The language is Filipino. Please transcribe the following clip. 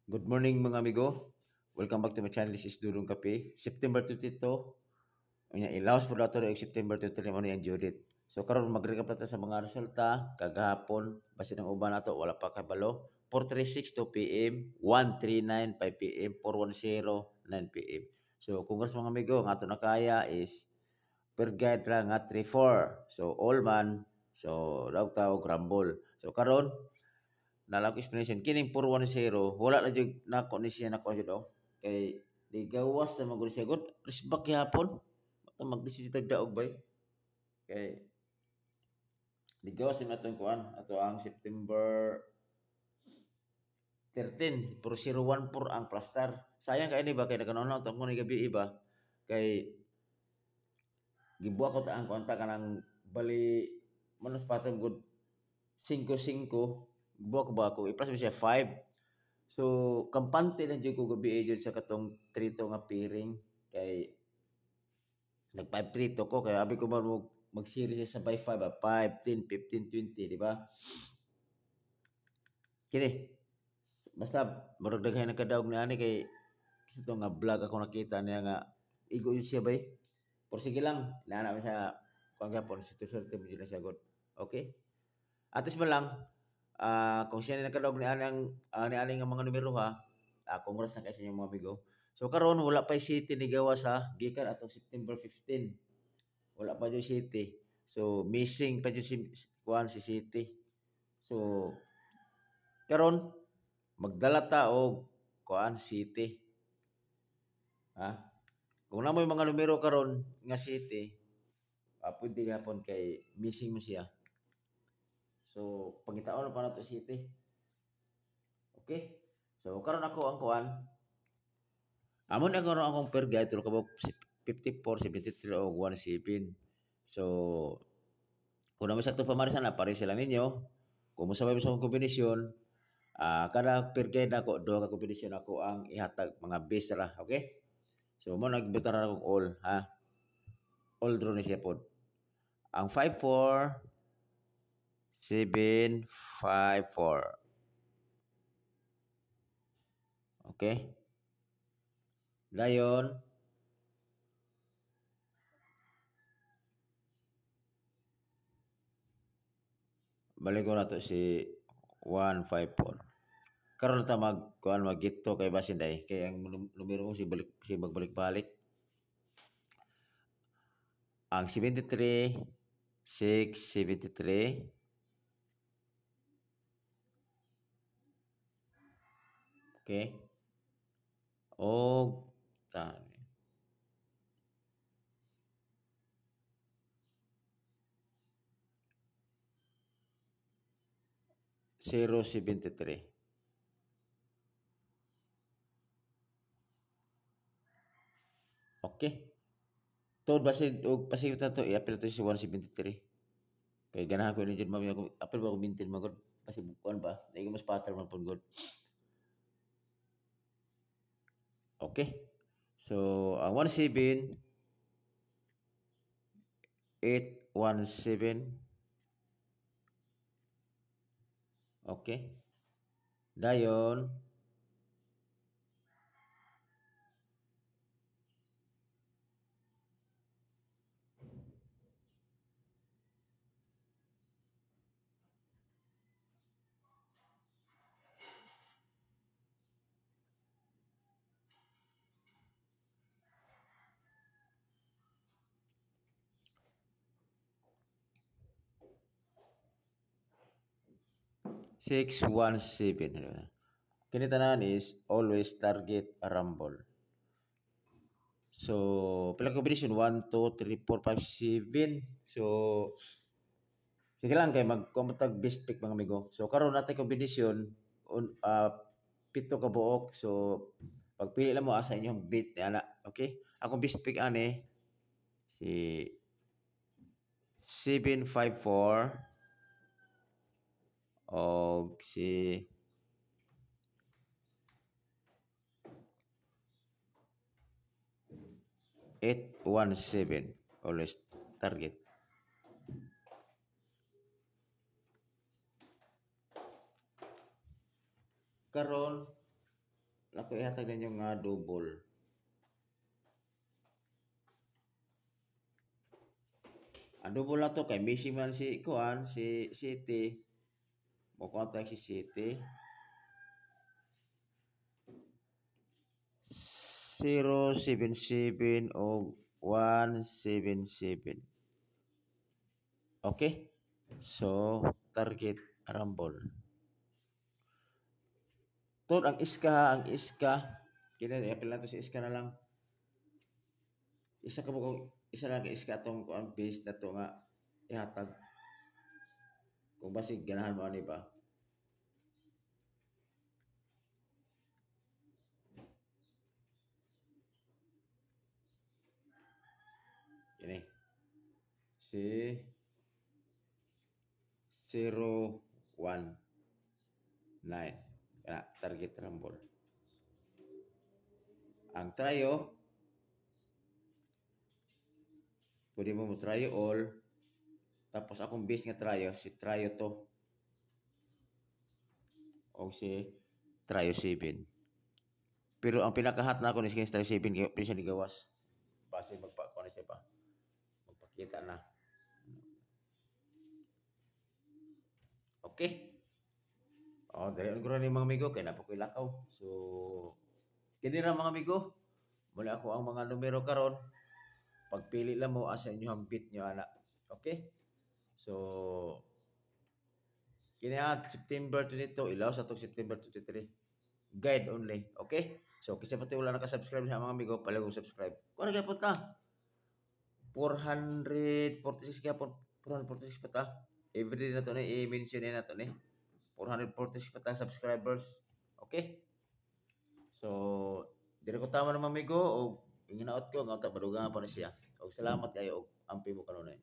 Good morning mga amigo. Welcome back to my channel. This is Dudong Kape. September 22. Unya ilaos po dato yung September 23 mo yung Judith. So karon mag-recap natin sa mga resulta kagahapon base ng uban nato wala pa kabalo. 4:36 2 p.m., 1:39 5 p.m., 4:10 9 p.m. So congrats mga amigo, ang ato na kaya is per guide ra nga 3-4. So all man, so daw tao grumble. So karon nalang ko explanation kining 410 wala na jud nako ni siya nako jud kay di gawas na magud siya god risbak gyapon magdisyo tagdaog bay kay di gawas na atong kuan ato ang September 13 4-0-1-4 ang plastar sayang kay ni ba kay naganoon to ko ni gabi iba kay gibuak ko ta ang konta kanang bali manos patong good 5-5 buak ba ako i-plus siya 5. So, kampante lang dyan ko gabi dyan sa katong trito nga piring. Kay, nag-5 trito ko. Kaya abi ko man mag-series sa by 5. 5, 10, 15, 20. Di ba? Kini. Basta, maragdaghay na kadaog ni ani kay ito nga vlog ako nakita niya nga igo yun siya bay. Pero sige lang. Inaana mo sa kung gapon. Swerte mo yun na siya god. Okay? Atis mo lang. Kung siya na nakadaog ni ani nga mga numero ha, congrats na kayo sa inyong mga amigo. So karon wala pa City ni gawa sa gikan atong September 15. Wala pa yung City. So missing pa yung si City. So karon magdala ta og kuan City. Ha? Kung na mo yung mga numero karon nga City, pwede gapon kay missing mo siya. So pangitaon pa nato City. Okay? So karon ako ang kuan. Amon ako ron akong per guide tulo kabog 54, 73 o 17. So kung naman sa ito pamarisan na pare sila ninyo, kung musabay mo sa akong kombinasyon, kada per guide ako, do ka kombinasyon ako ang ihatag mga base ra, okay? So mo nagbutar na akong all, ha? All draw ni siya pod. Ang 5-4, 7-5-4. Okay? Dayon, balik ko na to si 1-5-4. Karon ta kuan magito kay basin day kay ang numero mo si magbalik-balik. Ang 73 673 okay og tani 073 okay tod basin og pasita to i-apil to si 173 kay ganahan ko ni jud mami ako apil ba ko mintin magod kasi kuan ba ay mas pattern man pud god okay so ang 17 817 okay dayon 617 kini tanan is always target a rumble. So, pila combination 1 2 3 4 5 7. So, sige lang kay magkumputag best pick mga amigo. So, karon natin combination pito ka buok. So, pagpili lang mo asa inyong beat ni ana. Okay? Akong best pick ani si 754 o si 817 always target. Karon ako ihatag ninyo nga double. Ang double na to kay missing man si kuan si City. Mo contact si City. 077 o 177. Okay? So, target rumble. Tod ang iska. Kina i-apply na to si iska na lang. Isa lang ka iska tong ang base na to nga ihatag. Kung basig ganahan mo ani ba? Ini. Si 019. Kaya target rumble. Ang tryo, pwede mo tryo all. Tapos akong base nga tryo, si tryo to. O si tryo 7. Pero ang pinakahat na ako ni tryo 7 kaya pwede siya ligawas. Base magpa-kuha siya pa. Magpakita na. Okay. Oh, dali ang guro ni mga amigo kay napakoy lakaw. So, kini ra mga amigo. Mula ako ang mga numero karon. Pagpili lang mo asa inyo ang bit nyo ana. Okay? So, kini September 22 ilaw sa tong September 23. Guide only. Okay? So, kasi pati wala naka-subscribe sa mga amigo, palagong subscribe. Kung ano kaya punta? 446 kaya 446 pa ta. Everyday na to na i-mention na to ni. 446 pa ta subscribers. Okay? So, dire ko tama ng mamigo o inginaot ko nga ta badugang pa na siya. O salamat kayo og ampi mo kanunay.